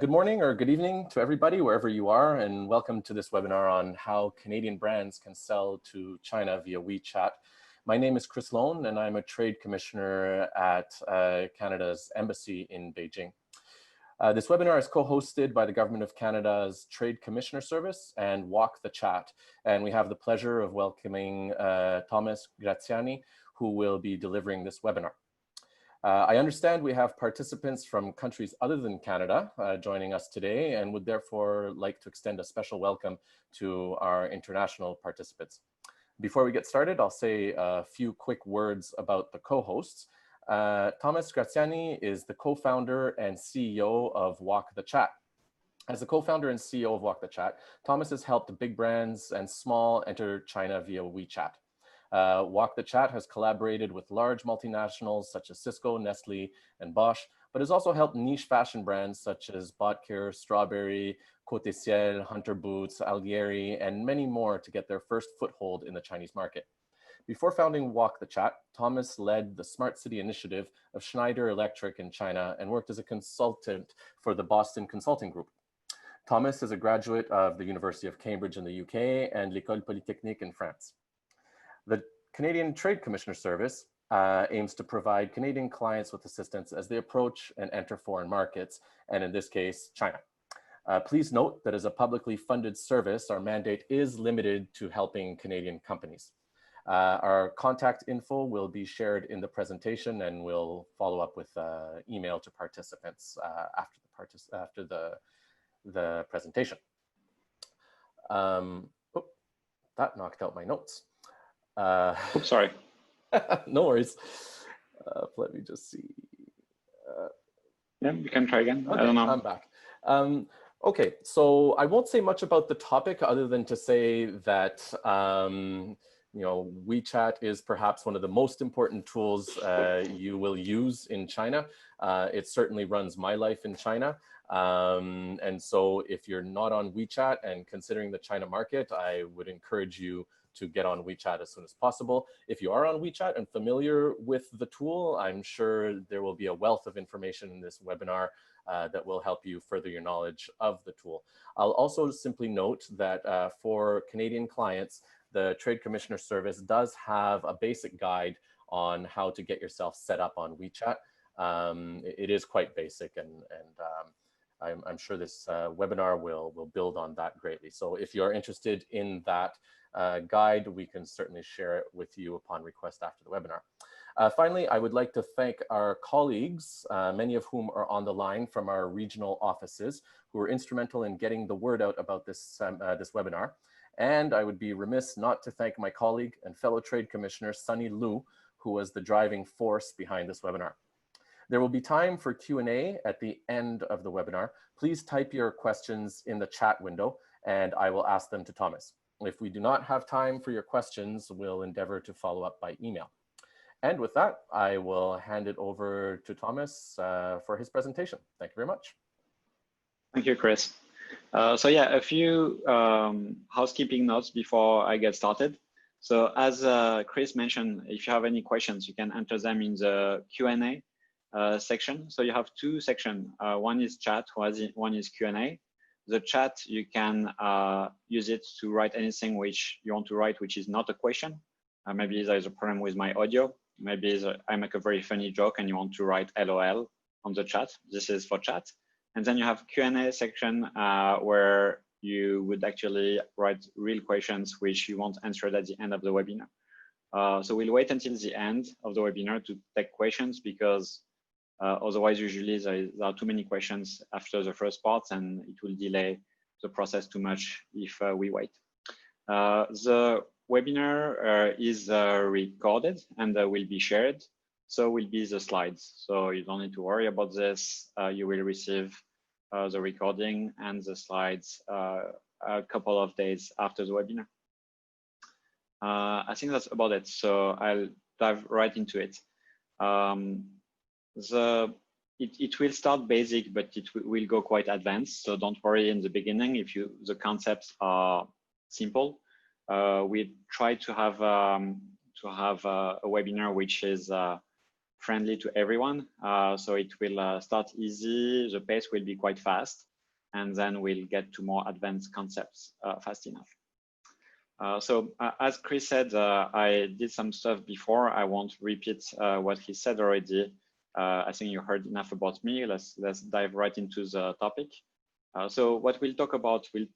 Good morning or good evening to everybody, wherever you are, and welcome to this webinar on how Canadian brands can sell to China via WeChat. My name is Chris Lone, and I'm a trade commissioner at Canada's embassy in Beijing. This webinar is co-hosted by the Government of Canada's Trade Commissioner Service and Walk the Chat, and we have the pleasure of welcoming Thomas Graziani, who will be delivering this webinar. I understand we have participants from countries other than Canada joining us today, and would therefore like to extend a special welcome to our international participants. Before we get started, I'll say a few quick words about the co-hosts. Thomas Graziani is the co-founder and CEO of Walk the Chat. As the co-founder and CEO of Walk the Chat, Thomas has helped big brands and small enter China via WeChat. Walk the Chat has collaborated with large multinationals such as Cisco, Nestle, and Bosch, but has also helped niche fashion brands such as Botcare, Strawberry, Côte Ciel, Hunter Boots, Algieri, and many more to get their first foothold in the Chinese market. Before founding Walk the Chat, Thomas led the Smart City initiative of Schneider Electric in China and worked as a consultant for the Boston Consulting Group. Thomas is a graduate of the University of Cambridge in the UK and l'École Polytechnique in France. The Canadian Trade Commissioner Service aims to provide Canadian clients with assistance as they approach and enter foreign markets, and in this case, China. Please note that as a publicly funded service, our mandate is limited to helping Canadian companies. Our contact info will be shared in the presentation, and we'll follow up with email to participants after the presentation. That knocked out my notes. Oops, sorry. No worries. Let me just see. Yeah, you can try again. Okay, I don't know. I'm back. Okay, so I won't say much about the topic other than to say that WeChat is perhaps one of the most important tools you will use in China. It certainly runs my life in China. And so if you're not on WeChat and considering the China market, I would encourage you to get on WeChat as soon as possible. If you are on WeChat and familiar with the tool, I'm sure there will be a wealth of information in this webinar that will help you further your knowledge of the tool. I'll also simply note that for Canadian clients, the Trade Commissioner Service does have a basic guide on how to get yourself set up on WeChat. It is quite basic, and I'm sure this webinar will build on that greatly. So if you're interested in that guide, we can certainly share it with you upon request after the webinar. Finally, I would like to thank our colleagues, many of whom are on the line from our regional offices, who were instrumental in getting the word out about this webinar. And I would be remiss not to thank my colleague and fellow Trade Commissioner, Sunny Liu, who was the driving force behind this webinar. There will be time for Q&A at the end of the webinar. Please type your questions in the chat window, and I will ask them to Thomas. If we do not have time for your questions, we'll endeavor to follow up by email. And with that, I will hand it over to Thomas for his presentation. Thank you very much. Thank you, Chris. So yeah, a few housekeeping notes before I get started. So as Chris mentioned, if you have any questions, you can enter them in the Q&A section. So you have two sections. One is chat, one is Q&A. The chat, you can use it to write anything which you want to write, which is not a question. Maybe there's a problem with my audio. Maybe I make a very funny joke and you want to write LOL on the chat. This is for chat. And then you have Q&A section where you would actually write real questions which you want answered at the end of the webinar. So we'll wait until the end of the webinar to take questions, because otherwise, usually there are too many questions after the first part, and it will delay the process too much if we wait. The webinar is recorded and will be shared. So will be the slides. So you don't need to worry about this. You will receive the recording and the slides a couple of days after the webinar. I think that's about it. So I'll dive right into it. It will start basic, but it will go quite advanced. So don't worry in the beginning if the concepts are simple. We try to have a webinar which is friendly to everyone. So it will start easy. The pace will be quite fast. and then we'll get to more advanced concepts fast enough. As Chris said, I did some stuff before. I won't repeat what he said already. I think you heard enough about me. Let's dive right into the topic. So what we'll talk about, we'll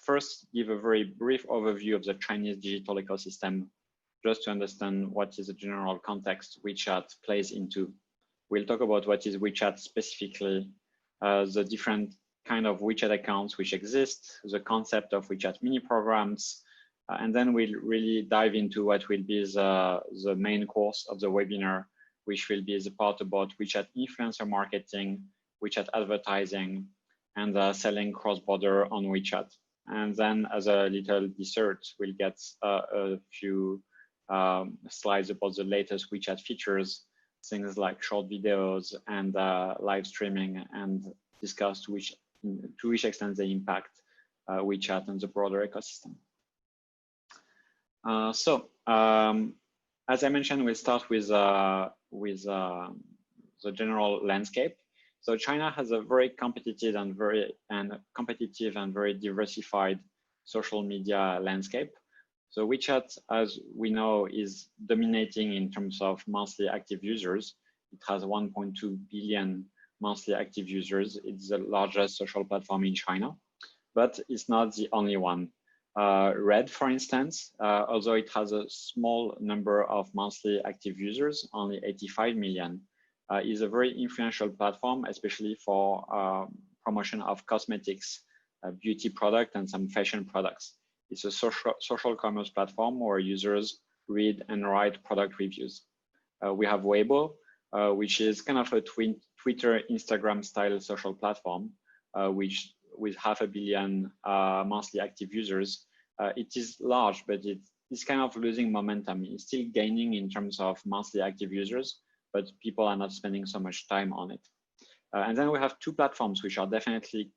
first give a very brief overview of the Chinese digital ecosystem, just to understand what is the general context WeChat plays into. We'll talk about what is WeChat specifically, the different kind of WeChat accounts which exist, the concept of WeChat mini programs, and then we'll really dive into what will be the main course of the webinar, which will be the part about WeChat influencer marketing, WeChat advertising, and selling cross-border on WeChat. And then as a little dessert, we'll get a few slides about the latest WeChat features, things like short videos and live streaming, and discuss to which extent they impact WeChat and the broader ecosystem. As I mentioned, we'll start with the general landscape. So China has a very competitive and very diversified social media landscape. So WeChat, as we know, is dominating in terms of monthly active users. It has 1.2 billion monthly active users. It's the largest social platform in China, but it's not the only one. Red, for instance, although it has a small number of monthly active users, only 85 million, is a very influential platform, especially for promotion of cosmetics, beauty product, and some fashion products. It's a social commerce platform where users read and write product reviews. We have Weibo, which is kind of a Twitter, Instagram style social platform, which with 500 million monthly active users. It is large, but it's kind of losing momentum. It's still gaining in terms of monthly active users, but people are not spending so much time on it. And then we have two platforms which are definitely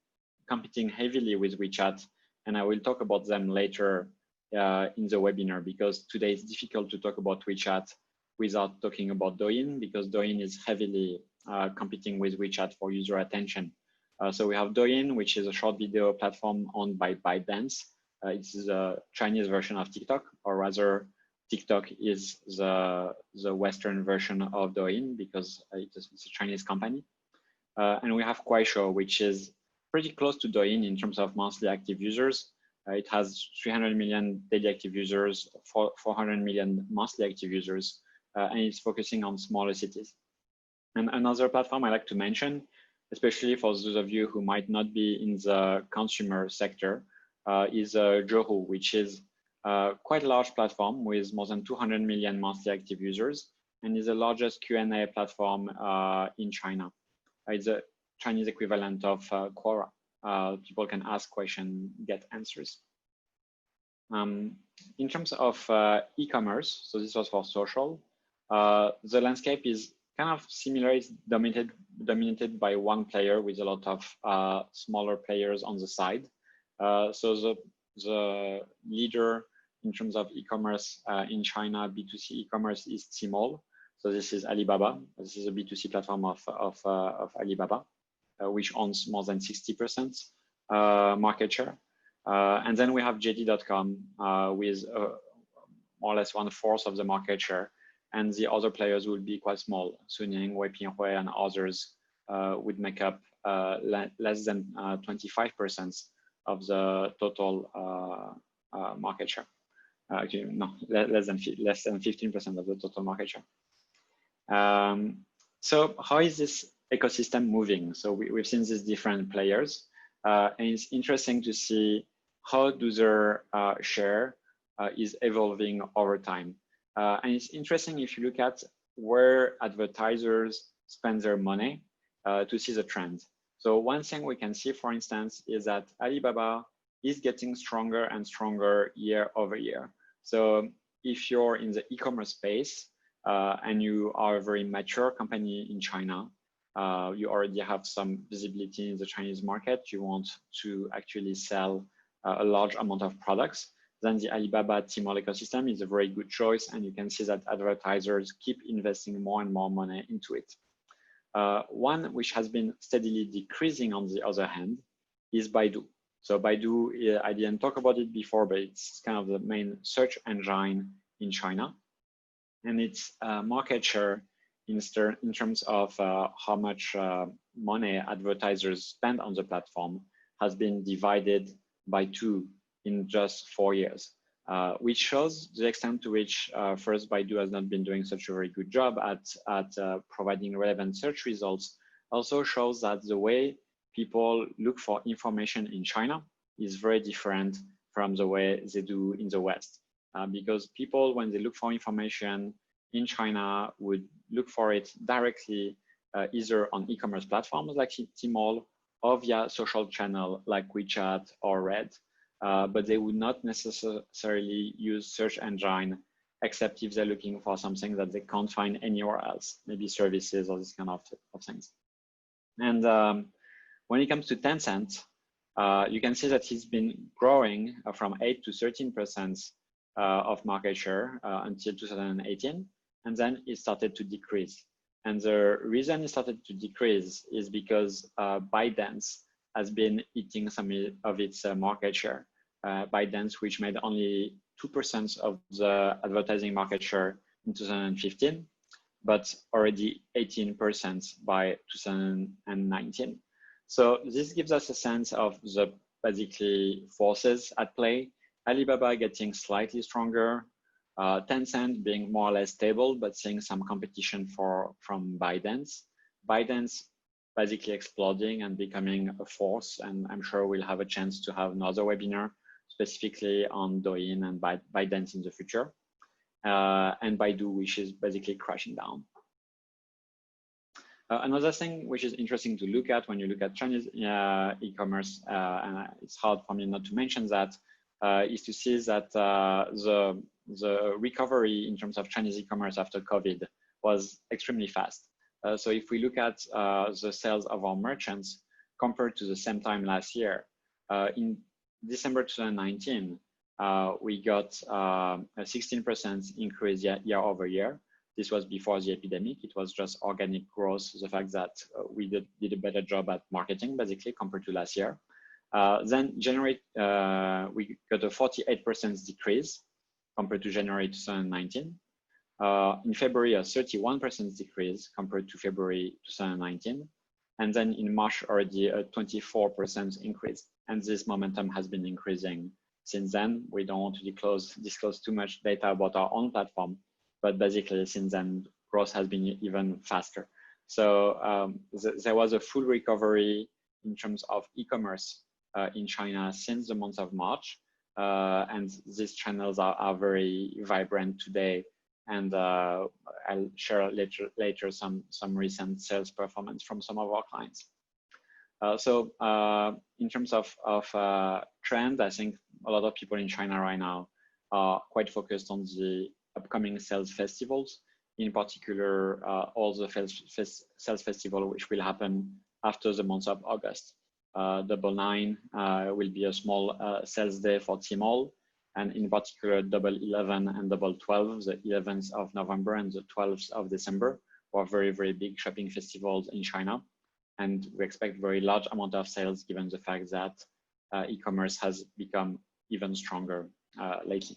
competing heavily with WeChat, and I will talk about them later in the webinar, because today it's difficult to talk about WeChat without talking about Douyin, because Douyin is heavily competing with WeChat for user attention. So we have Douyin, which is a short video platform owned by ByteDance. It's a Chinese version of TikTok, or rather TikTok is the Western version of Douyin, because it's a Chinese company. And we have Kuaishou, which is pretty close to Douyin in terms of monthly active users. It has 300 million daily active users, 400 million monthly active users, and it's focusing on smaller cities. And another platform I like to mention, especially for those of you who might not be in the consumer sector, is Zhihu, which is quite a large platform with more than 200 million monthly active users, and is the largest Q&A platform in China. It's a Chinese equivalent of Quora. People can ask questions, get answers. In terms of e-commerce, so this was for social, the landscape is kind of similar. It's dominated by one player with a lot of smaller players on the side. So the leader in terms of e-commerce in China, B2C e-commerce, is Tmall. So this is Alibaba. This is a B2C platform of Alibaba, which owns more than 60% market share. And then we have JD.com with more or less 1/4 of the market share. And the other players will be quite small. Suning, Weipinhui, and others would make up less than 25% of the total market share. Actually, no, less than 15% of the total market share. So how is this ecosystem moving? So we've seen these different players, and it's interesting to see how do their share is evolving over time. And it's interesting if you look at where advertisers spend their money to see the trend. So one thing we can see, for instance, is that Alibaba is getting stronger and stronger year over year. So if you're in the e-commerce space and you are a very mature company in China, you already have some visibility in the Chinese market, you want to actually sell a large amount of products, then the Alibaba Tmall ecosystem is a very good choice, and you can see that advertisers keep investing more and more money into it. One which has been steadily decreasing, on the other hand, is Baidu. So Baidu, I didn't talk about it before, but it's kind of the main search engine in China. And its market share in terms of how much money advertisers spend on the platform has been divided by 2 in just 4 years, which shows the extent to which first Baidu has not been doing such a very good job at providing relevant search results. Also shows that the way people look for information in China is very different from the way they do in the West. Because people, when they look for information in China, would look for it directly either on e-commerce platforms like Tmall or via social channel like WeChat or Red. But they would not necessarily use search engine except if they're looking for something that they can't find anywhere else, maybe services or this kind of things. And when it comes to Tencent, you can see that he's been growing from 8 to 13% of market share until 2018, and then it started to decrease. And the reason it started to decrease is because ByteDance has been eating some of its market share. ByteDance, which made only 2% of the advertising market share in 2015, but already 18% by 2019. So this gives us a sense of the basically forces at play. Alibaba getting slightly stronger, Tencent being more or less stable, but seeing some competition from ByteDance. ByteDance basically exploding and becoming a force, and I'm sure we'll have a chance to have another webinar specifically on Douyin and ByteDance in the future. And Baidu, which is basically crashing down. Another thing which is interesting to look at when you look at Chinese e-commerce, and it's hard for me not to mention that, is to see that the recovery in terms of Chinese e-commerce after COVID was extremely fast. So if we look at the sales of our merchants compared to the same time last year, in December 2019, we got a 16% increase year over year. This was before the epidemic. It was just organic growth, the fact that we did a better job at marketing, basically, compared to last year. Then January, we got a 48% decrease compared to January 2019. In February, a 31% decrease compared to February 2019. And then in March, already a 24% increase. And this momentum has been increasing since then. We don't want to disclose too much data about our own platform, but basically since then, growth has been even faster. So there was a full recovery in terms of e-commerce in China since the month of March. And these channels are very vibrant today. And I'll share later some recent sales performance from some of our clients. So in terms of trend, I think a lot of people in China right now are quite focused on the upcoming sales festivals, in particular all the sales festival which will happen after the month of August. Double 9 will be a small sales day for Tmall, and in particular Double 11 and Double 12, the 11th of November and the 12th of December, were very, very big shopping festivals in China. And we expect very large amount of sales given the fact that e-commerce has become even stronger lately.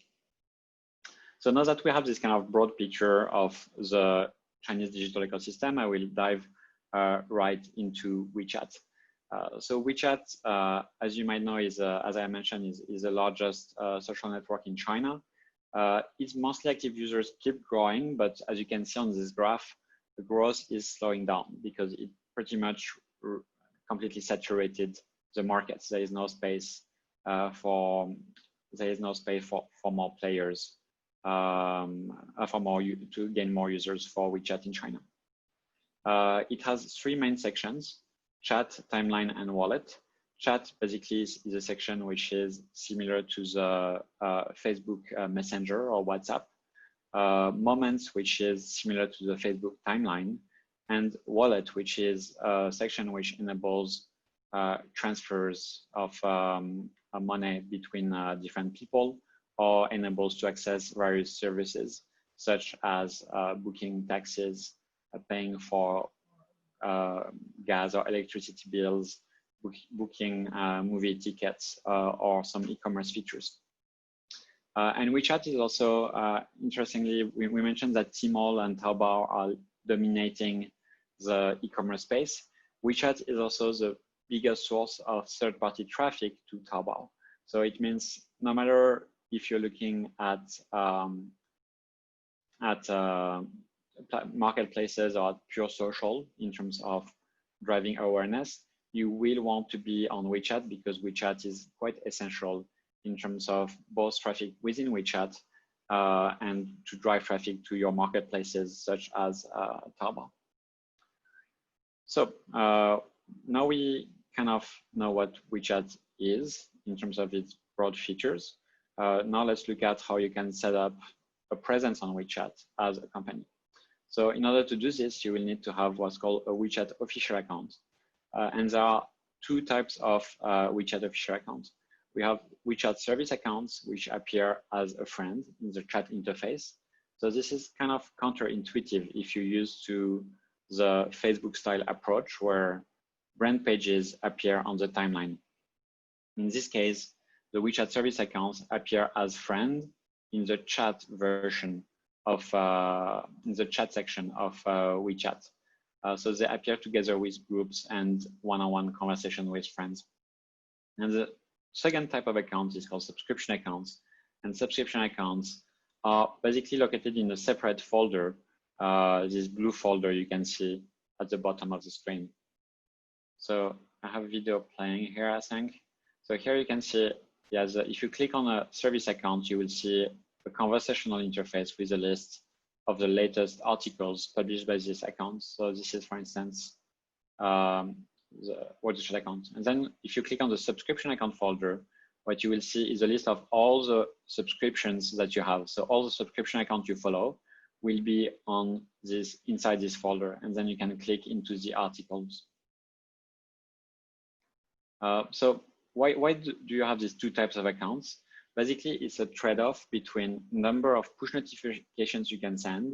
So now that we have this kind of broad picture of the Chinese digital ecosystem, I will dive right into WeChat. So WeChat, as you might know, is as I mentioned, is the largest social network in China. Its monthly active users keep growing, but as you can see on this graph, the growth is slowing down because it pretty much completely saturated the markets. There is no space for more players, to gain more users for WeChat in China. It has 3 main sections: Chat, Timeline, and Wallet. Chat basically is a section which is similar to the Facebook Messenger or WhatsApp. Moments, which is similar to the Facebook Timeline, and Wallet, which is a section which enables transfers of money between different people, or enables to access various services such as booking taxis, paying for gas or electricity bills, booking movie tickets or some e-commerce features. And WeChat is also, interestingly, we mentioned that Tmall and Taobao are dominating the e-commerce space. WeChat is also the biggest source of third-party traffic to Taobao. So it means no matter if you're looking at marketplaces or pure social in terms of driving awareness, you will want to be on WeChat because WeChat is quite essential in terms of both traffic within WeChat and to drive traffic to your marketplaces such as Taobao. So now we kind of know what WeChat is in terms of its broad features. Now let's look at how you can set up a presence on WeChat as a company. So in order to do this, you will need to have what's called a WeChat official account. And there are two types of WeChat official accounts. We have WeChat service accounts, which appear as a friend in the chat interface. So this is kind of counterintuitive if you use to the Facebook style approach where brand pages appear on the timeline. In this case, the WeChat service accounts appear as friend in the chat version of, in the chat section of WeChat. So they appear together with groups and one-on-one conversation with friends. And the second type of account is called subscription accounts. And subscription accounts are basically located in a separate folder, this blue folder you can see at the bottom of the screen. So I have a video playing here, I think. So here you can see, yes, if you click on a service account, you will see a conversational interface with a list of the latest articles published by this account. So this is, for instance, the WeChat account. And then if you click on the subscription account folder, what you will see is a list of all the subscriptions that you have. So all the subscription accounts you follow will be on this, inside this folder, and then you can click into the articles. So why do you have these two types of accounts? Basically, it's a trade-off between number of push notifications you can send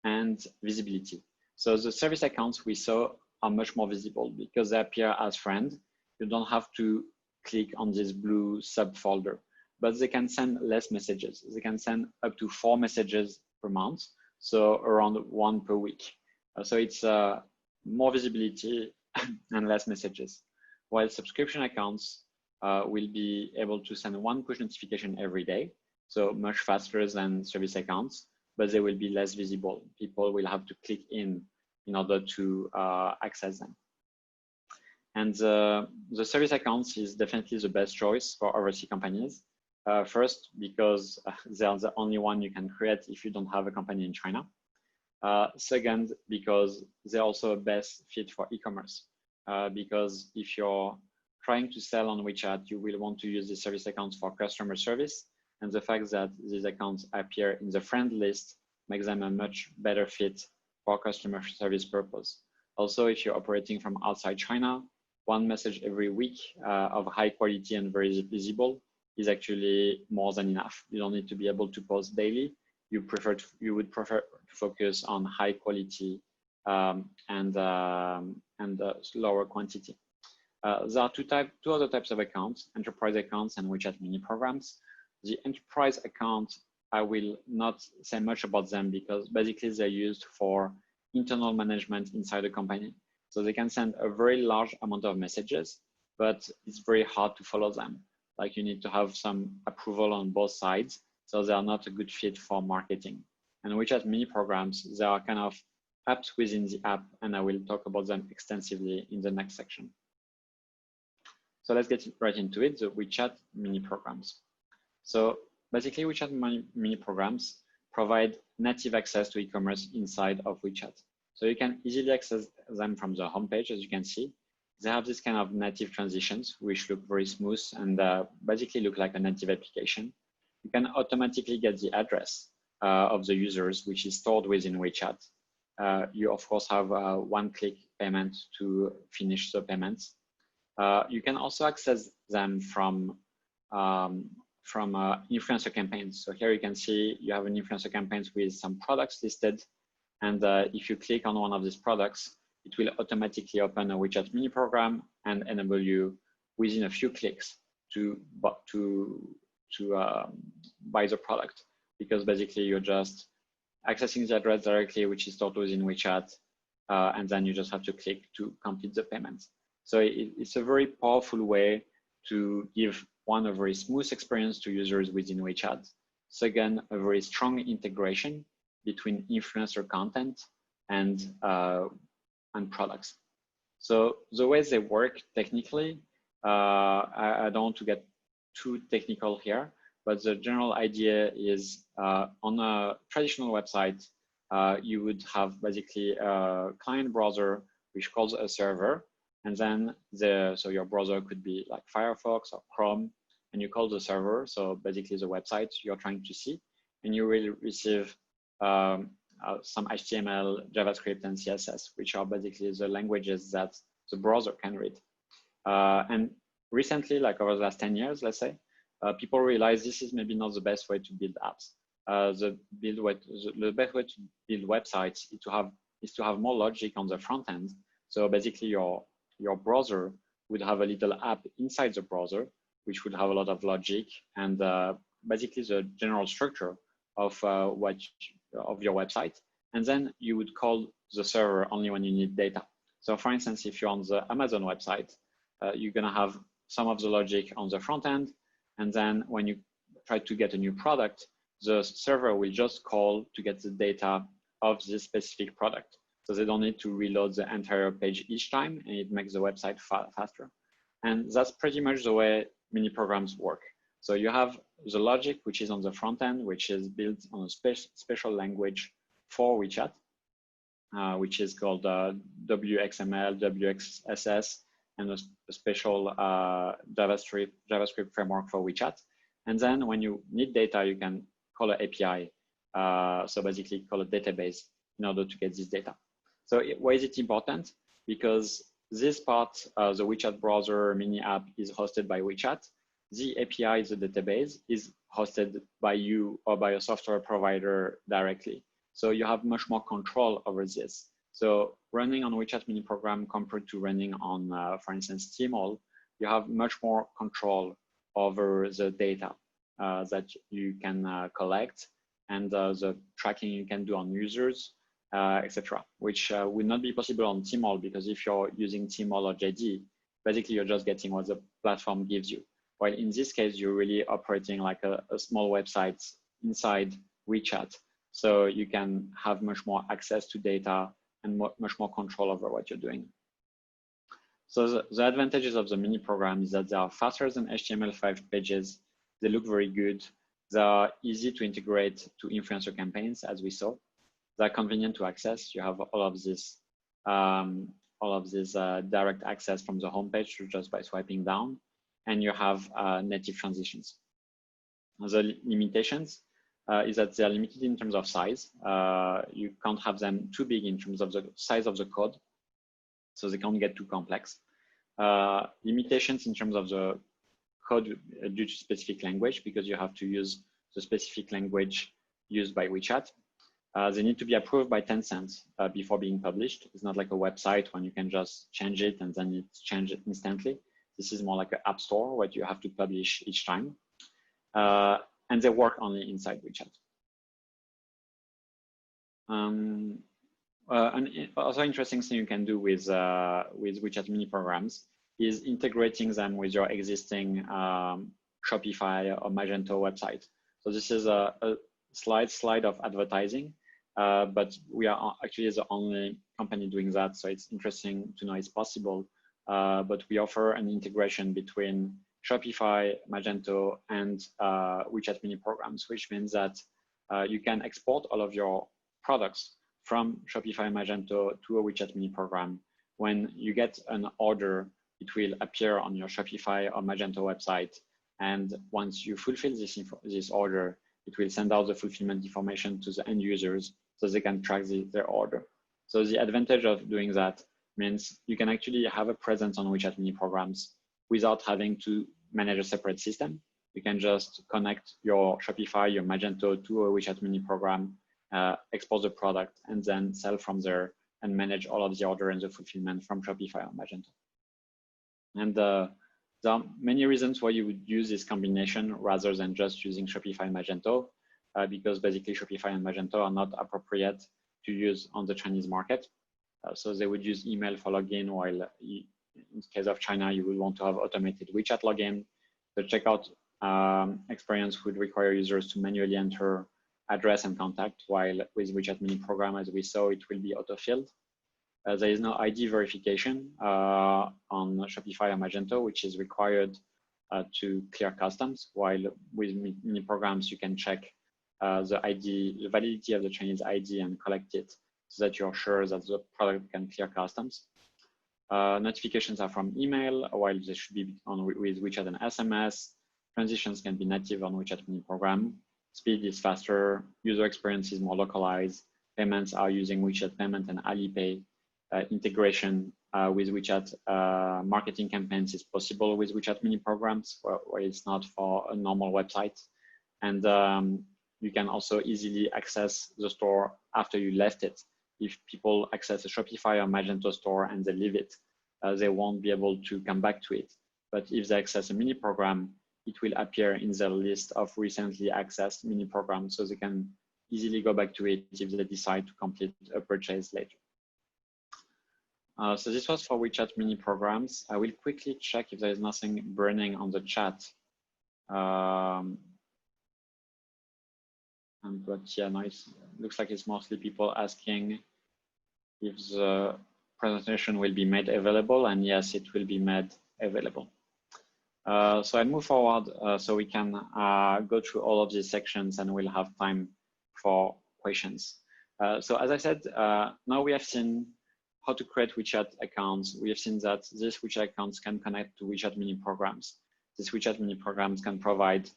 and visibility. So the service accounts we saw are much more visible because they appear as friend. You don't have to click on this blue subfolder, but they can send less messages. They can send up to 4 messages per month, so around 1 per week. So it's more visibility and less messages. While subscription accounts will be able to send 1 push notification every day, so much faster than service accounts, but they will be less visible. People will have to click in order to access them. And the service accounts is definitely the best choice for overseas companies. First, because they are the only one you can create if you don't have a company in China. Second, because they're also a best fit for e-commerce. Because if you're trying to sell on WeChat, you will want to use the service accounts for customer service. And the fact that these accounts appear in the friend list makes them a much better fit for customer service purpose. Also, if you're operating from outside China, 1 message every week of high quality and very visible is actually more than enough. You don't need to be able to post daily. You would prefer to focus on high quality and lower quantity. There are two other types of accounts, enterprise accounts and WeChat mini programs. The enterprise account, I will not say much about them because basically they're used for internal management inside a company. So they can send a very large amount of messages, but it's very hard to follow them. Like you need to have some approval on both sides. So they are not a good fit for marketing. And WeChat mini programs, they are kind of apps within the app, and I will talk about them extensively in the next section. So let's get right into it, the WeChat mini programs. So basically WeChat mini programs provide native access to e-commerce inside of WeChat. So you can easily access them from the homepage, as you can see. They have this kind of native transitions, which look very smooth and basically look like a native application. You can automatically get the address of the users, which is stored within WeChat. You of course have one-click payment to finish the payments. You can also access them from influencer campaigns. So here you can see you have an influencer campaigns with some products listed. And if you click on one of these products, it will automatically open a WeChat mini program and enable you within a few clicks to buy the product, because basically you're just accessing the address directly, which is stored within WeChat, and then you just have to click to complete the payment. So it's a very powerful way to give one, a very smooth experience to users within WeChat. Second, a very strong integration between influencer content and products. So the way they work technically, I don't want to get too technical here, but the general idea is on a traditional website, you would have basically a client browser which calls a server, and then so your browser could be like Firefox or Chrome, and you call the server, so basically the website you're trying to see, and you will receive some HTML, JavaScript, and CSS, which are basically the languages that the browser can read. And recently, like over the last 10 years, let's say, people realize this is maybe not the best way to build apps. The best way to build websites is to have more logic on the front end. So basically, your browser would have a little app inside the browser, which would have a lot of logic and basically the general structure of your website. And then you would call the server only when you need data. So for instance, if you're on the Amazon website, you're going to have some of the logic on the front end. And then when you try to get a new product, the server will just call to get the data of this specific product. So they don't need to reload the entire page each time, and it makes the website faster. And that's pretty much the way mini programs work. So you have the logic, which is on the front end, which is built on a special language for WeChat, which is called WXML, WXSS, and a special JavaScript framework for WeChat. And then when you need data, you can call an API. So basically call a database in order to get this data. So why is it important? Because this part, the WeChat browser mini app is hosted by WeChat. The API, the database, is hosted by you or by a software provider directly. So you have much more control over this. So running on WeChat mini program compared to running on, for instance, Tmall, you have much more control over the data that you can collect and the tracking you can do on users, etc., which will not be possible on Tmall, because if you're using Tmall or JD, basically you're just getting what the platform gives you. While in this case, you're really operating like a small website inside WeChat. So you can have much more access to data and much more control over what you're doing. So the advantages of the mini program is that they are faster than HTML5 pages. They look very good. They are easy to integrate to influencer campaigns, as we saw. They're convenient to access. You have all of this direct access from the homepage just by swiping down, and you have native transitions. The limitations is that they are limited in terms of size. You can't have them too big in terms of the size of the code, so they can't get too complex. Limitations in terms of the code due to specific language, because you have to use the specific language used by WeChat. They need to be approved by Tencent before being published. It's not like a website when you can just change it and then it's changed instantly. This is more like an app store where you have to publish each time. And they work only inside WeChat. An also interesting thing you can do with WeChat mini programs is integrating them with your existing Shopify or Magento website. So this is a slide of advertising, but we are actually the only company doing that. So it's interesting to know it's possible. But we offer an integration between Shopify, Magento, and WeChat mini programs, which means that you can export all of your products from Shopify Magento to a WeChat mini program. When you get an order, it will appear on your Shopify or Magento website. And once you fulfill this order, it will send out the fulfillment information to the end users so they can track their order. So the advantage of doing that means you can actually have a presence on WeChat mini programs without having to manage a separate system. You can just connect your Shopify, your Magento to a WeChat mini program, export the product, and then sell from there and manage all of the order and the fulfillment from Shopify or Magento. And there are many reasons why you would use this combination rather than just using Shopify and Magento, because basically Shopify and Magento are not appropriate to use on the Chinese market. So they would use email for login, while in the case of China, you would want to have automated WeChat login. The checkout experience would require users to manually enter address and contact, while with WeChat mini program, as we saw, it will be auto-filled. There is no ID verification on Shopify or Magento, which is required to clear customs, while with mini programs, you can check the validity of the Chinese ID and collect it so that you're sure that the product can clear customs. Notifications are from email, while they should be on with WeChat and SMS. Transitions can be native on WeChat mini program. Speed is faster. User experience is more localized. Payments are using WeChat Payment and Alipay. Integration with WeChat marketing campaigns is possible with WeChat mini programs, where it's not for a normal website. And you can also easily access the store after you left it. If people access a Shopify or Magento store and they leave it, they won't be able to come back to it. But if they access a mini program, it will appear in the list of recently accessed mini programs, so they can easily go back to it if they decide to complete a purchase later. So this was for WeChat mini programs. I will quickly check if there is nothing burning on the chat. But yeah, no, it looks like it's mostly people asking if the presentation will be made available, and yes, it will be made available. So I'll move forward so we can go through all of these sections, and we'll have time for questions. So as I said, now we have seen how to create WeChat accounts. We have seen that these WeChat accounts can connect to WeChat mini programs. These WeChat mini programs can provide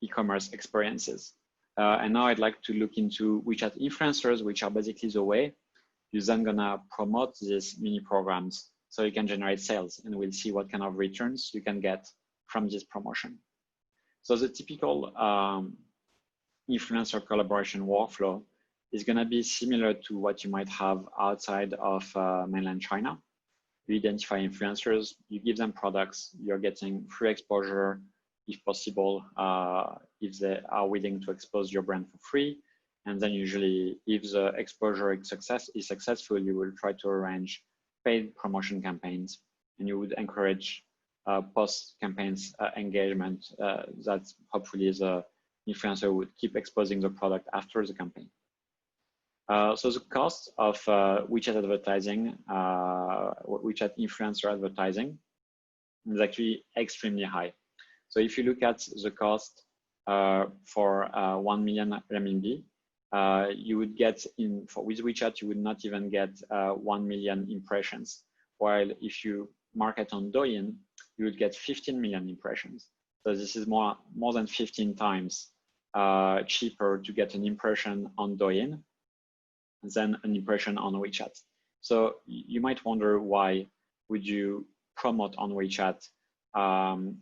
e-commerce experiences. And now I'd like to look into WeChat influencers, which are basically the way you're then gonna promote these mini programs so you can generate sales, and we'll see what kind of returns you can get from this promotion. So the typical influencer collaboration workflow is going to be similar to what you might have outside of mainland China. You identify influencers, you give them products, you're getting free exposure, if possible, if they are willing to expose your brand for free. And then usually, if the exposure is successful, you will try to arrange paid promotion campaigns, and you would encourage post-campaigns engagement that hopefully the influencer would keep exposing the product after the campaign. So the cost of WeChat advertising, WeChat influencer advertising, is actually extremely high. So if you look at the cost for 1 million RMB, you would get with WeChat, you would not even get 1 million impressions. While if you market on Douyin, you would get 15 million impressions. So this is more than 15 times cheaper to get an impression on Douyin than an impression on WeChat. So you might wonder, why would you promote on WeChat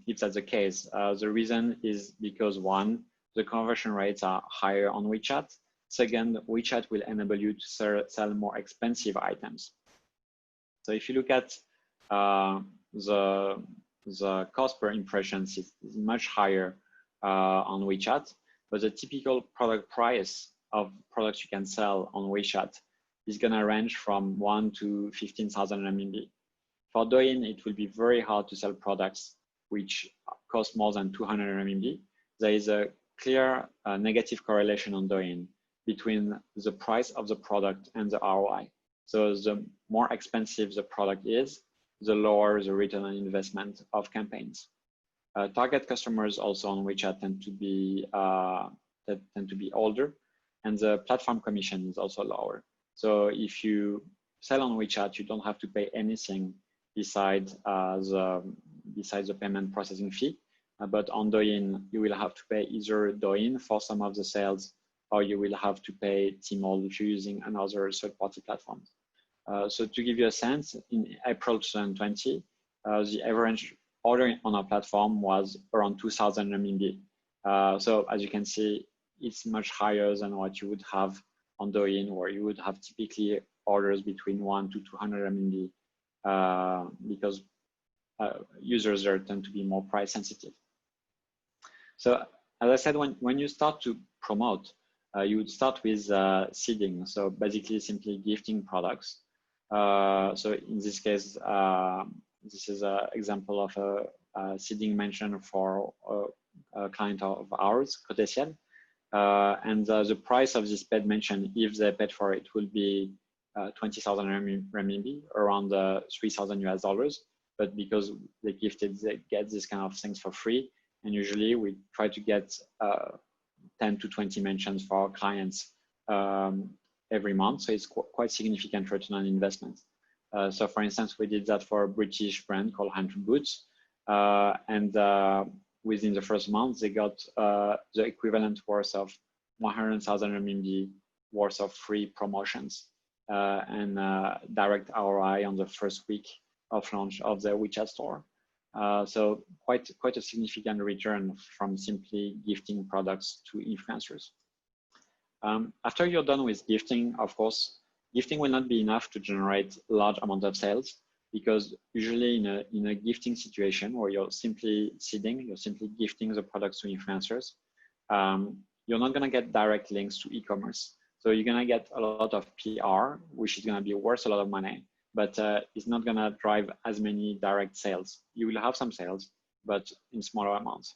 if that's the case? The reason is because, one, the conversion rates are higher on WeChat. Second, WeChat will enable you to sell more expensive items. So if you look at the cost per impressions is much higher on WeChat, but the typical product price of products you can sell on WeChat is going to range from 1 to 15,000 RMB. For Douyin, it will be very hard to sell products which cost more than 200 RMB. There is a clear negative correlation on Douyin between the price of the product and the ROI. So the more expensive the product is, the lower the return on investment of campaigns. Target customers also on WeChat tend to be older, and the platform commission is also lower. So if you sell on WeChat, you don't have to pay anything besides the payment processing fee. But on Douyin, you will have to pay either Douyin for some of the sales, or you will have to pay Tmall if you're using another third-party platform. So to give you a sense, in April 2020, the average order on our platform was around 2,000 RMB. So as you can see, it's much higher than what you would have on Douyin, where you would have typically orders between 1 to 200 RMB, because users there tend to be more price sensitive. So as I said, when you start to promote, you would start with seeding. So basically simply gifting products. So in this case, this is an example of a seeding mention for a client of ours, Côté Ciel. And the price of this paid mention, if they paid for it, will be 20,000 renminbi, around 3,000 US dollars. But because they gifted, they get this kind of things for free. And usually we try to get 10 to 20 mentions for our clients every month. So it's quite significant return on investment. So for instance, we did that for a British brand called Hunter Boots. And within the first month, they got the equivalent worth of 100,000 RMB worth of free promotions and direct ROI on the first week of launch of the WeChat store. So quite a significant return from simply gifting products to influencers. After you're done with gifting, of course, gifting will not be enough to generate large amount of sales, because usually in a gifting situation where you're simply seeding, you're simply gifting the products to influencers, you're not going to get direct links to e-commerce. So you're going to get a lot of PR, which is going to be worth a lot of money, but it's not going to drive as many direct sales. You will have some sales, but in smaller amounts.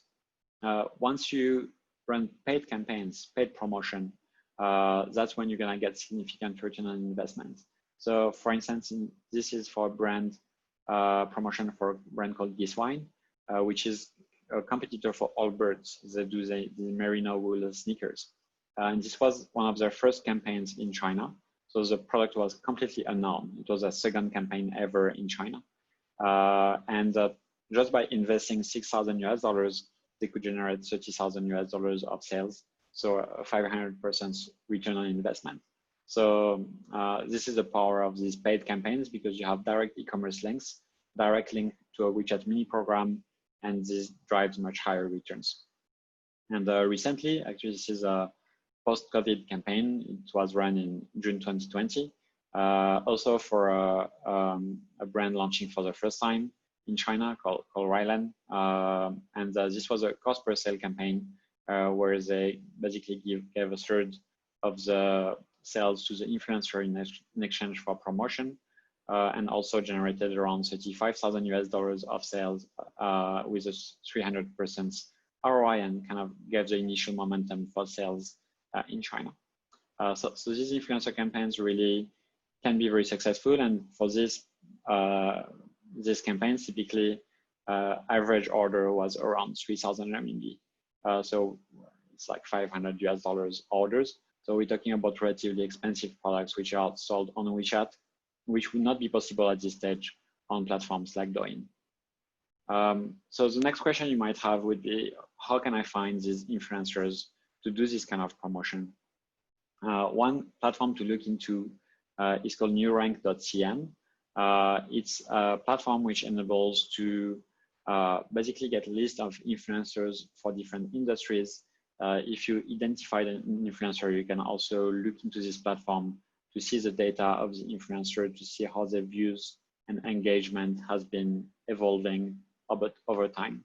Once you run paid campaigns, paid promotion, that's when you're going to get significant return on investment. So for instance, this is for a brand promotion for a brand called Giswine, which is a competitor for Allbirds. They do the merino wool sneakers. And this was one of their first campaigns in China. So the product was completely unknown. It was a second campaign ever in China. And just by investing 6,000 US dollars, they could generate 30,000 US dollars of sales. So a 500% return on investment. So this is the power of these paid campaigns, because you have direct e-commerce links, direct link to a WeChat mini program, and this drives much higher returns. And recently, actually, this is a post-COVID campaign. It was run in June 2020, also for a brand launching for the first time in China called Rylan. And this was a cost per sale campaign where they basically gave a third of the sales to the influencer in exchange for promotion, and also generated around 35,000 US dollars of sales with a 300% ROI, and kind of gave the initial momentum for sales in China. So these influencer campaigns really can be very successful, and for these campaigns, typically average order was around 3,000 RMB. So it's like 500 US dollars orders. So we're talking about relatively expensive products which are sold on WeChat, which would not be possible at this stage on platforms like Douyin. So the next question you might have would be, how can I find these influencers to do this kind of promotion? One platform to look into is called newrank.cn. It's a platform which enables to basically get a list of influencers for different industries. If you identified an influencer, you can also look into this platform to see the data of the influencer, to see how their views and engagement has been evolving over time.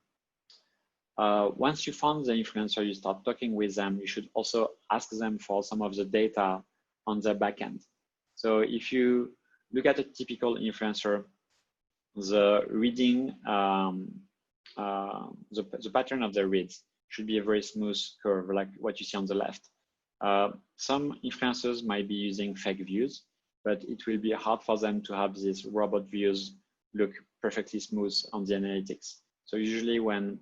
Once you found the influencer, you start talking with them, you should also ask them for some of the data on their backend. So if you look at a typical influencer, the reading, the pattern of the reads should be a very smooth curve, like what you see on the left. Some influencers might be using fake views, but it will be hard for them to have these robot views look perfectly smooth on the analytics. So usually when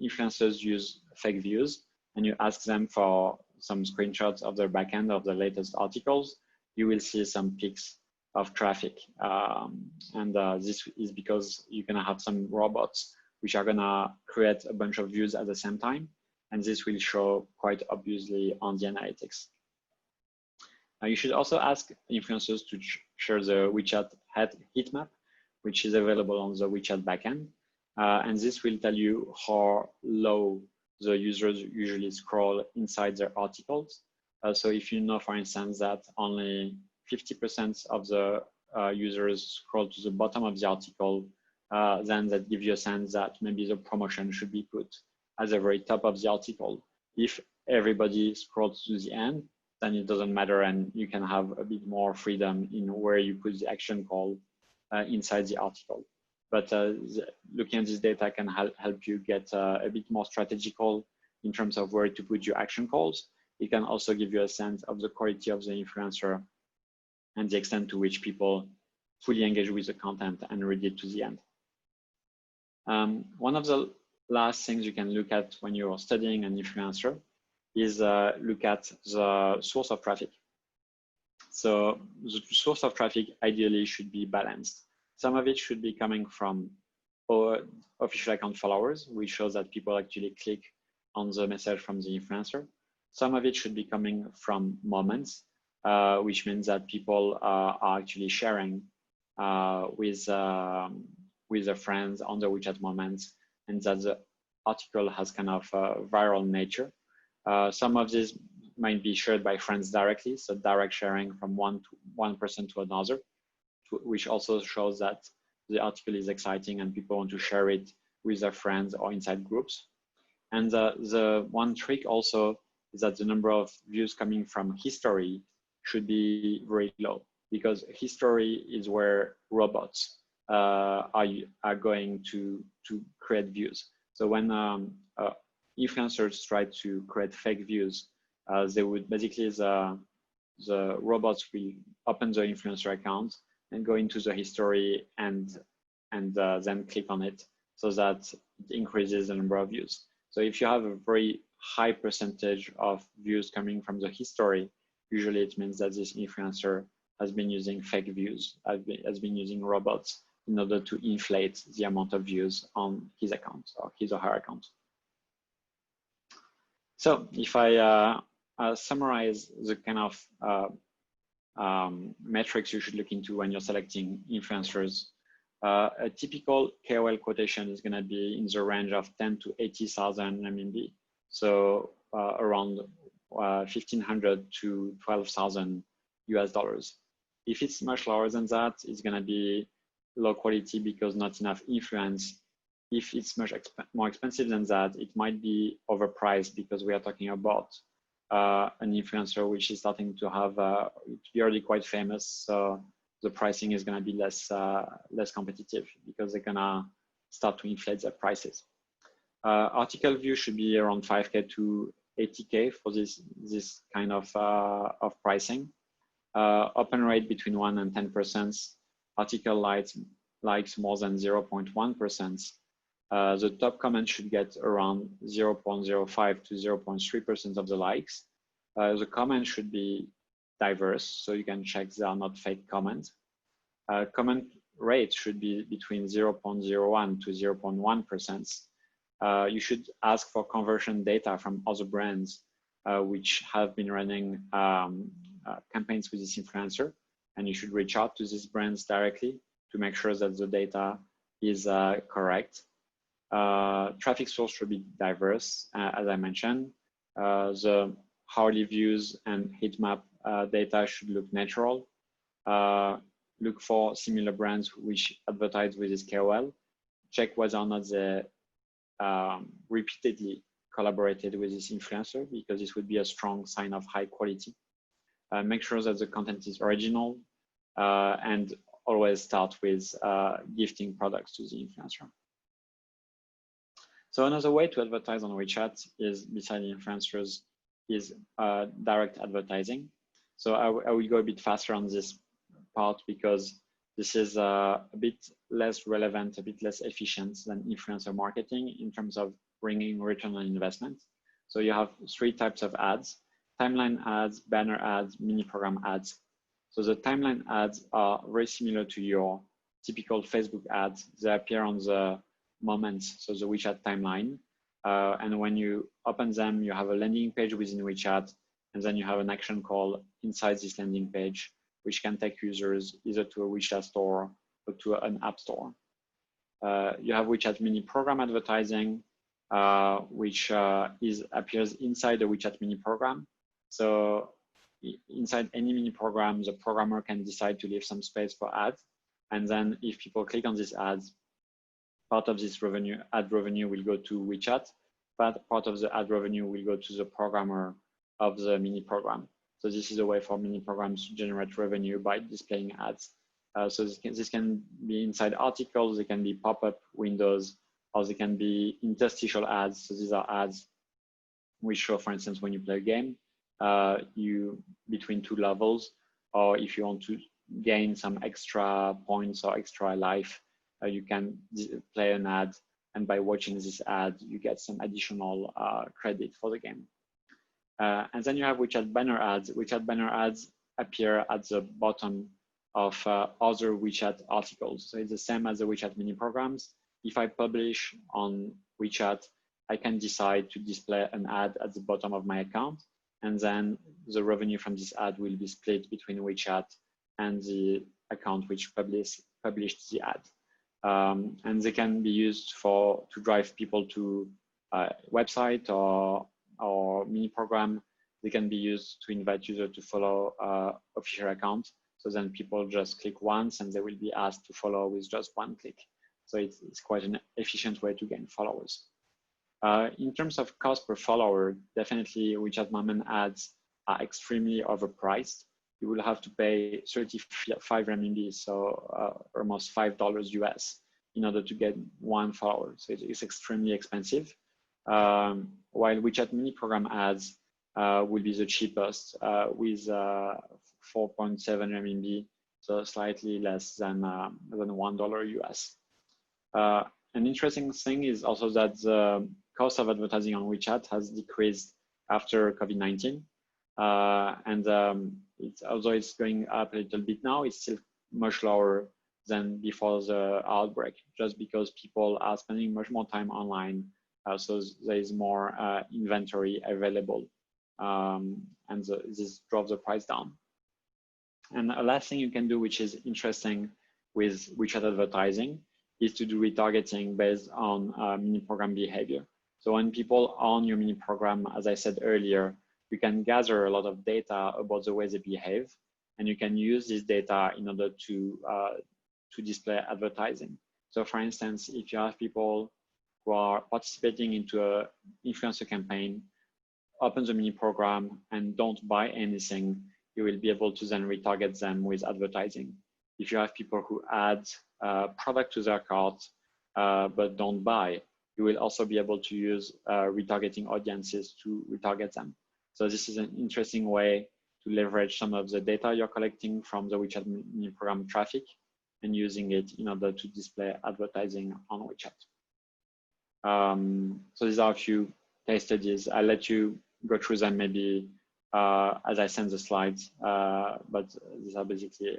influencers use fake views and you ask them for some screenshots of their backend of the latest articles, you will see some peaks of traffic. This is because you're gonna have some robots which are gonna create a bunch of views at the same time. And this will show quite obviously on the analytics. You should also ask influencers to share the WeChat heat map, which is available on the WeChat backend. And this will tell you how low the users usually scroll inside their articles. So if you know, for instance, that only 50% of the users scroll to the bottom of the article then that gives you a sense that maybe the promotion should be put at the very top of the article. If everybody scrolls to the end, then it doesn't matter, and you can have a bit more freedom in where you put the action call inside the article. But looking at this data can help you get a bit more strategical in terms of where to put your action calls. It can also give you a sense of the quality of the influencer and the extent to which people fully engage with the content and read it to the end. One of the last things you can look at when you're studying an influencer is look at the source of traffic. So the source of traffic ideally should be balanced. Some of it should be coming from official account followers, which shows that people actually click on the message from the influencer. Some of it should be coming from moments, which means that people are actually sharing with their friends on the WeChat moments, and that the article has kind of viral nature. Some of this might be shared by friends directly, so direct sharing from one person to another, which also shows that the article is exciting and people want to share it with their friends or inside groups. And the one trick also is that the number of views coming from history should be very low, because history is where robots are going to create views. So when influencers try to create fake views, they would basically, the robots will open the influencer account and go into the history and then click on it, so that it increases the number of views. So if you have a very high percentage of views coming from the history, usually it means that this influencer has been using fake views, has been using robots in order to inflate the amount of views on his account or his or her account. So if I summarize the kind of metrics you should look into when you're selecting influencers, a typical KOL quotation is going to be in the range of 10 to 80,000 RMB. So around 1,500 to 12,000 US dollars. If it's much lower than that, it's going to be low quality because not enough influence. If it's much more expensive than that, it might be overpriced because we are talking about an influencer which is starting to have be already quite famous. So the pricing is going to be less competitive because they're going to start to inflate their prices. Article view should be around 5K to 80K for this kind of pricing. Open rate between 1 and 10%. Article likes more than 0.1%. The top comment should get around 0.05 to 0.3% of the likes. The comment should be diverse, so you can check they are not fake comments. Comment rate should be between 0.01 to 0.1%. You should ask for conversion data from other brands which have been running campaigns with this influencer, and you should reach out to these brands directly to make sure that the data is correct. Traffic source should be diverse, as I mentioned. The hourly views and heat map data should look natural. Look for similar brands which advertise with this KOL. Check whether or not they repeatedly collaborated with this influencer, because this would be a strong sign of high quality. Make sure that the content is original, and always start with gifting products to the influencer. So another way to advertise on WeChat is, besides influencers, is direct advertising. So I will go a bit faster on this part because this is a bit less relevant, a bit less efficient than influencer marketing in terms of bringing return on investment. So you have 3 types of ads: timeline ads, banner ads, mini program ads. So the timeline ads are very similar to your typical Facebook ads. They appear on the moments, so the WeChat timeline. And when you open them, you have a landing page within WeChat, and then you have an action call inside this landing page, which can take users either to a WeChat store or to an app store. You have WeChat mini program advertising, which appears inside the WeChat mini program. So inside any mini program, the programmer can decide to leave some space for ads. And then if people click on these ads, part of this revenue, ad revenue, will go to WeChat, but part of the ad revenue will go to the programmer of the mini program. So this is a way for mini programs to generate revenue by displaying ads. So this can be inside articles, they can be pop-up windows, or they can be interstitial ads. So these are ads which show, for instance, when you play a game, between two levels, or if you want to gain some extra points or extra life, you can play an ad, and by watching this ad, you get some additional credit for the game. And then you have WeChat banner ads. WeChat banner ads appear at the bottom of other WeChat articles. So it's the same as the WeChat mini programs. If I publish on WeChat, I can decide to display an ad at the bottom of my account, and then the revenue from this ad will be split between WeChat and the account which published the ad. And they can be used to drive people to a website or mini program. They can be used to invite users to follow official account. So then people just click once and they will be asked to follow with just one click. So it's quite an efficient way to gain followers. In terms of cost per follower, definitely WeChat Moment ads are extremely overpriced. You will have to pay 35 RMB, so almost $5 US, in order to get one follower. So it's extremely expensive. While WeChat mini program ads will be the cheapest with 4.7 RMB, so slightly less than $1 US. An interesting thing is also that the cost of advertising on WeChat has decreased after COVID-19. Although it's going up a little bit now, it's still much lower than before the outbreak, just because people are spending much more time online. So there is more inventory available, this drops the price down. And a last thing you can do, which is interesting with WeChat advertising, is to do retargeting based on mini program behavior. So when people are on your mini program, as I said earlier, you can gather a lot of data about the way they behave, and you can use this data in order to display advertising. So for instance, if you have people who are participating into an influencer campaign, open the mini program and don't buy anything, you will be able to then retarget them with advertising. If you have people who add product to their cart but don't buy, you will also be able to use retargeting audiences to retarget them. So this is an interesting way to leverage some of the data you're collecting from the WeChat mini program traffic and using it in order to display advertising on WeChat. So these are a few case studies. I'll let you go through them maybe as I send the slides, but these are basically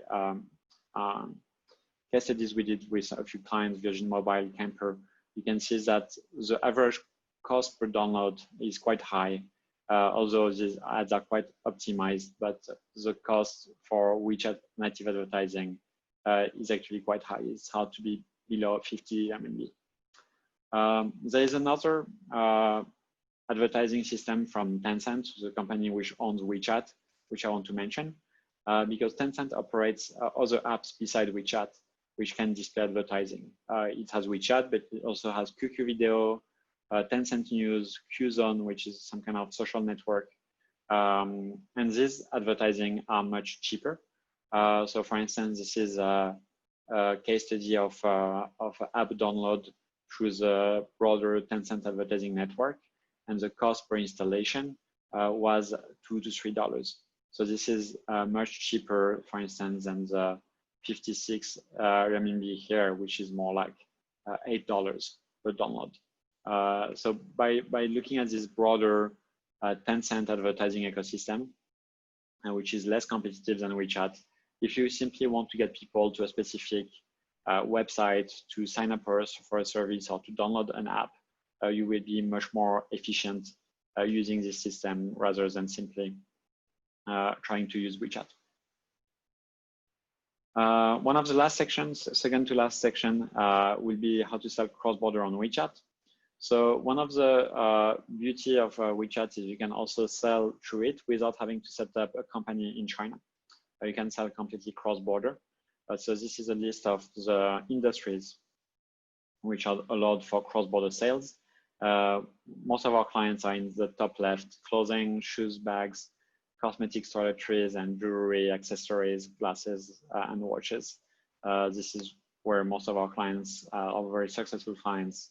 case studies we did with a few clients, Virgin Mobile, Camper. You can see that the average cost per download is quite high, although these ads are quite optimized, but the cost for WeChat native advertising is actually quite high. It's hard to be below 50 RMB. There is another advertising system from Tencent, the company which owns WeChat, which I want to mention, because Tencent operates other apps beside WeChat, which can display advertising. It has WeChat, but it also has QQ Video, Tencent News, Qzone, which is some kind of social network. And these advertising are much cheaper. So for instance, this is a case study of app download through the broader Tencent advertising network. And the cost per installation was $2 to $3. So this is much cheaper, for instance, than the 56 RMB here, which is more like $8 per download. So by looking at this broader Tencent advertising ecosystem, which is less competitive than WeChat, if you simply want to get people to a specific website to sign up for a service or to download an app, you will be much more efficient using this system rather than simply trying to use WeChat. One of the last sections, second to last section, will be how to sell cross-border on WeChat. So one of the beauty of WeChat is you can also sell through it without having to set up a company in China. You can sell completely cross-border. So this is a list of the industries which are allowed for cross-border sales. Most of our clients are in the top left: clothing, shoes, bags, cosmetics, toiletries, and jewelry, accessories, glasses, and watches. This is where most of our clients, our very successful clients,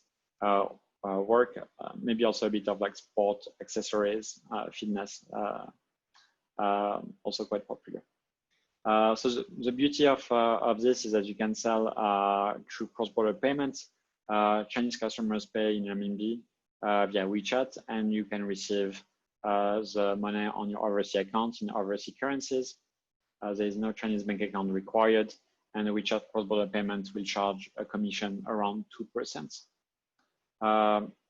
work. Maybe also a bit of like sport accessories, fitness, also quite popular. So the beauty of this is that you can sell through cross-border payments. Chinese customers pay in renminbi via WeChat, and you can receive the money on your overseas account in overseas currencies. There is no Chinese bank account required, and the WeChat cross-border payment will charge a commission around 2%.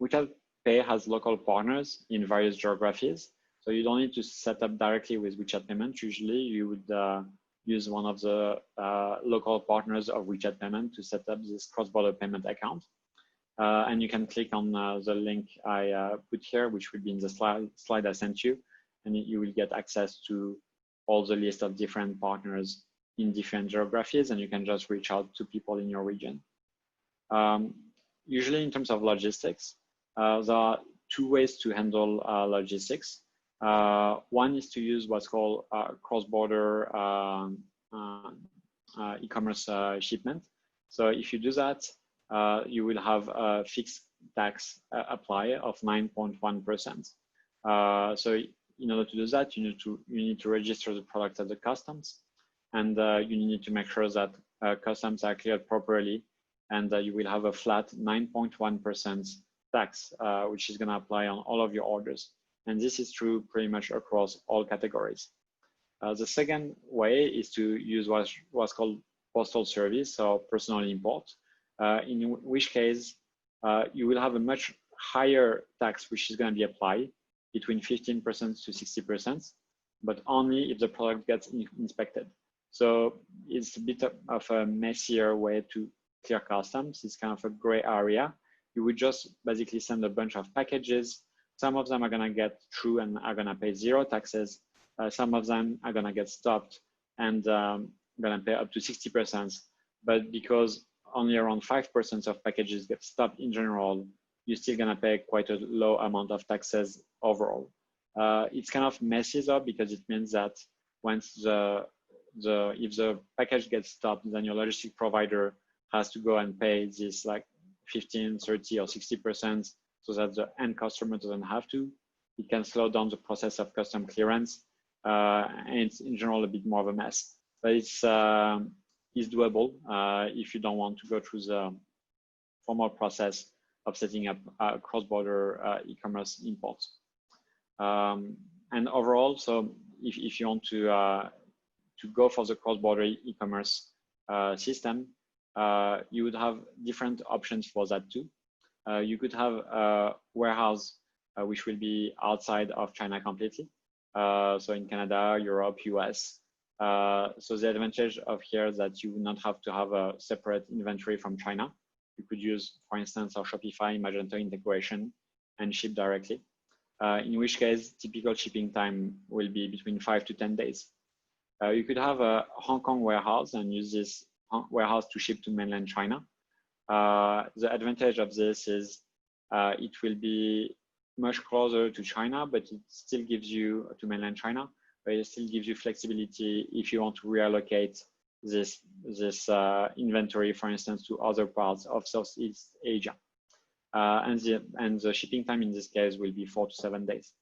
WeChat Pay has local partners in various geographies, so you don't need to set up directly with WeChat payment. Usually, you would use one of the local partners of WeChat payment to set up this cross-border payment account. And you can click on the link I put here, which will be in the slide I sent you, and you will get access to all the list of different partners in different geographies, and you can just reach out to people in your region. Usually in terms of logistics, there are two ways to handle logistics. One is to use what's called cross-border e-commerce shipment. So if you do that, you will have a fixed tax apply of 9.1%. So in order to do that, you need to register the product at the customs, and you need to make sure that customs are cleared properly, and you will have a flat 9.1% tax, which is going to apply on all of your orders. And this is true pretty much across all categories. The second way is to use what's called postal service or personal import, in which case you will have a much higher tax, which is going to be applied between 15% to 60%, but only if the product gets inspected. So it's a bit of a messier way to clear customs. It's kind of a gray area. You would just basically send a bunch of packages. Some of them are going to get through and are going to pay zero taxes. Some of them are going to get stopped and going to pay up to 60%. But because only around 5% of packages get stopped in general, you're still going to pay quite a low amount of taxes overall. It's kind of messy though, because it means that once if the package gets stopped, then your logistic provider has to go and pay this like 15, 30, or 60%, so that the end customer doesn't have to. It can slow down the process of custom clearance, and it's in general a bit more of a mess. But it's doable if you don't want to go through the formal process of setting up cross-border e-commerce imports. And overall, so if you want to go for the cross-border e-commerce system, you would have different options for that too. You could have a warehouse which will be outside of China completely. So in Canada, Europe, US. So the advantage of here is that you would not have to have a separate inventory from China. You could use, for instance, our Shopify Magento integration and ship directly. In which case, typical shipping time will be between 5 to 10 days. You could have a Hong Kong warehouse and use this warehouse to ship to mainland China. The advantage of this is it will be much closer to China, but it still gives you to mainland China, but it still gives you flexibility if you want to reallocate this inventory, for instance, to other parts of Southeast Asia. And the shipping time in this case will be 4 to 7 days.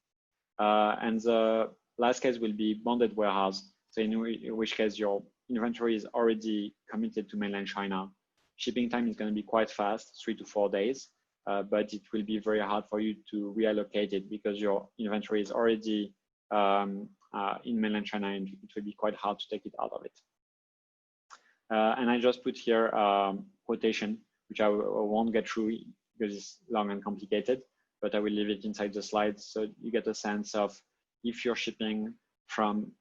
And the last case will be bonded warehouse. So in which case your inventory is already committed to mainland China. Shipping time is going to be quite fast, 3 to 4 days, but it will be very hard for you to reallocate it because your inventory is already in mainland China, and it will be quite hard to take it out of it. And I just put here quotation, which I won't get through because it's long and complicated, but I will leave it inside the slides so you get a sense of if you're shipping from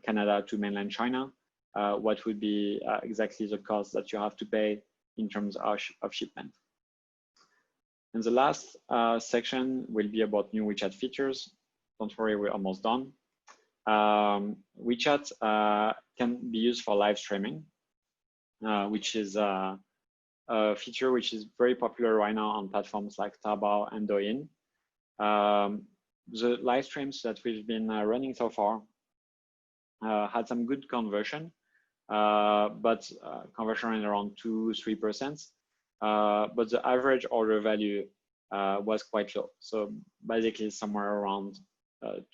Canada to mainland China, what would be exactly the cost that you have to pay in terms of shipment. And the last section will be about new WeChat features. Don't worry, we're almost done. WeChat can be used for live streaming, which is a feature which is very popular right now on platforms like Taobao and Douyin. The live streams that we've been running so far had some good conversion, but conversion rate around 2-3%. But the average order value was quite low. So basically somewhere around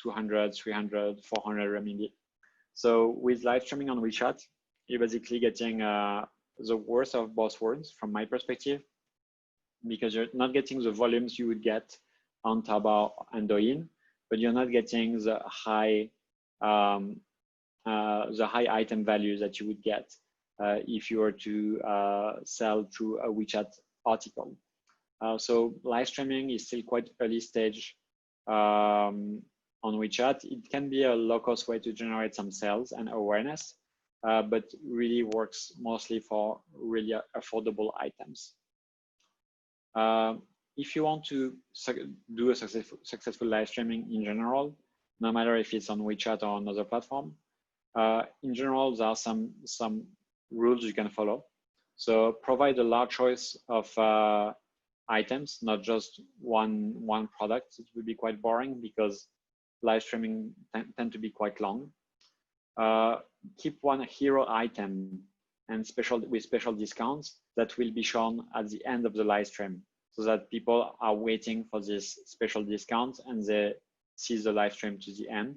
200, 300, 400 renminbi. So with live streaming on WeChat, you're basically getting the worst of both worlds from my perspective, because you're not getting the volumes you would get on Taobao and Douyin, but you're not getting the high item values that you would get if you were to sell through a WeChat article. So live streaming is still quite early stage on WeChat. It can be a low-cost way to generate some sales and awareness, but really works mostly for really affordable items. If you want to do a successful live streaming in general, no matter if it's on WeChat or another platform, in general, there are some rules you can follow. So provide a large choice of items, not just one product. It would be quite boring because live streaming tend to be quite long. Keep one hero item and with special discounts that will be shown at the end of the live stream, so that people are waiting for this special discount and they see the live stream to the end.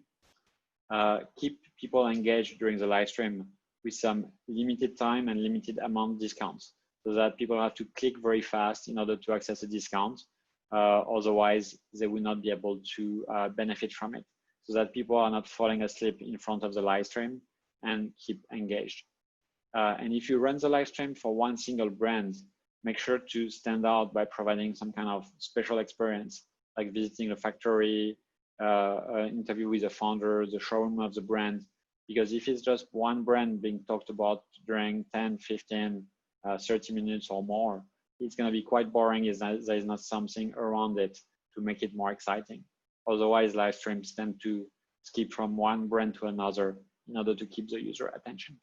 Keep people engaged during the live stream with some limited time and limited amount discounts, so that people have to click very fast in order to access a discount. Otherwise, they will not be able to benefit from it, so that people are not falling asleep in front of the live stream and keep engaged. And if you run the live stream for one single brand, make sure to stand out by providing some kind of special experience, like visiting a factory, an interview with the founder, the showroom of the brand. Because if it's just one brand being talked about during 10, 15, 30 minutes or more, it's going to be quite boring if there is not something around it to make it more exciting. Otherwise, live streams tend to skip from one brand to another in order to keep the user attention.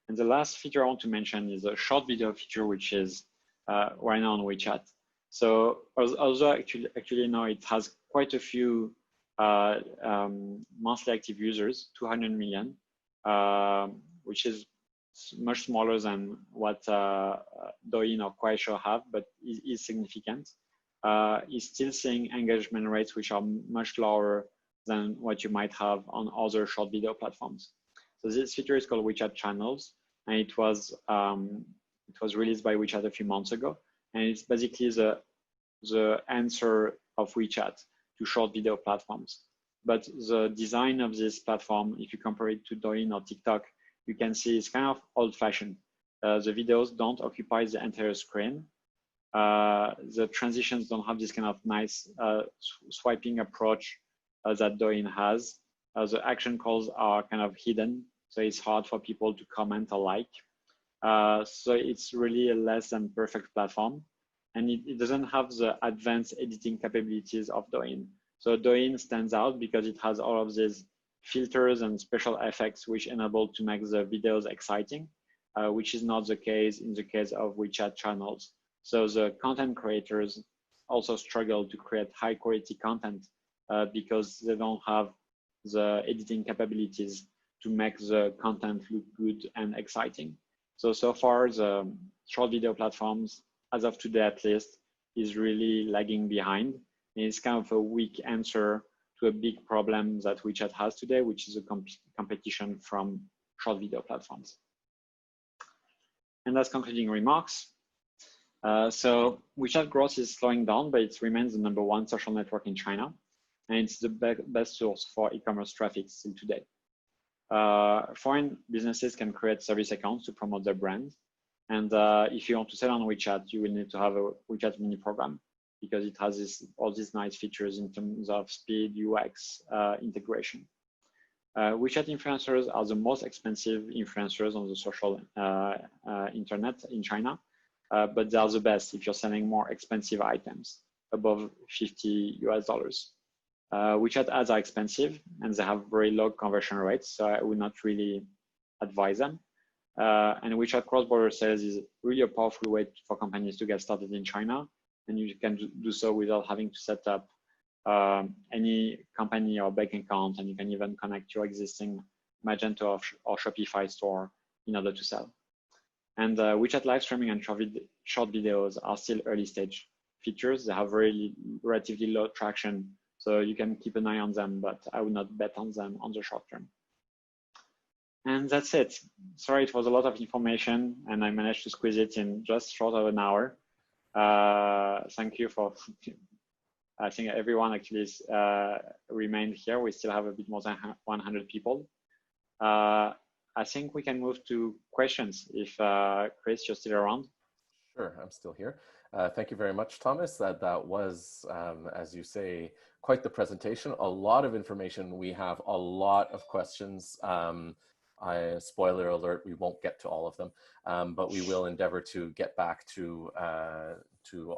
And the last feature I want to mention is a short video feature, which is right now on WeChat. So although actually now it has quite a few monthly active users, 200 million, which is much smaller than what Douyin or Kuaishou have, but is significant. Is still seeing engagement rates which are much lower than what you might have on other short video platforms. So this feature is called WeChat Channels, and it was released by WeChat a few months ago, and it's basically the answer of WeChat to short video platforms. But the design of this platform, if you compare it to Douyin or TikTok, you can see it's kind of old-fashioned. The videos don't occupy the entire screen. The transitions don't have this kind of nice swiping approach that Douyin has. The action calls are kind of hidden, so it's hard for people to comment or like. So it's really a less than perfect platform, and it doesn't have the advanced editing capabilities of Douyin. So Douyin stands out because it has all of these filters and special effects which enable to make the videos exciting, which is not the case in the case of WeChat Channels. So the content creators also struggle to create high quality content because they don't have the editing capabilities to make the content look good and exciting. So far, the short video platforms, as of today at least, is really lagging behind. And it's kind of a weak answer to a big problem that WeChat has today, which is a competition from short video platforms. And that's concluding remarks. So WeChat growth is slowing down, but it remains the #1 social network in China. And it's the best source for e-commerce traffic still today. Foreign businesses can create service accounts to promote their brand. And if you want to sell on WeChat, you will need to have a WeChat mini program because it has all these nice features in terms of speed, UX, integration. WeChat influencers are the most expensive influencers on the social internet in China, but they are the best if you're selling more expensive items above $50. WeChat ads are expensive and they have very low conversion rates, so I would not really advise them. And WeChat cross-border sales is really a powerful way for companies to get started in China. And you can do so without having to set up any company or bank account. And you can even connect your existing Magento or Shopify store in order to sell. And WeChat live streaming and short videos are still early stage features. They have relatively low traction. So you can keep an eye on them, but I would not bet on them on the short term. And that's it. Sorry, it was a lot of information and I managed to squeeze it in just short of an hour. Thank you for, I think everyone actually remained here. We still have a bit more than 100 people. I think we can move to questions if Chris, you're still around. Sure, I'm still here. Thank you very much, Thomas. That was, as you say, quite the presentation. A lot of information. We have a lot of questions. Spoiler alert, we won't get to all of them, but we will endeavor to get back to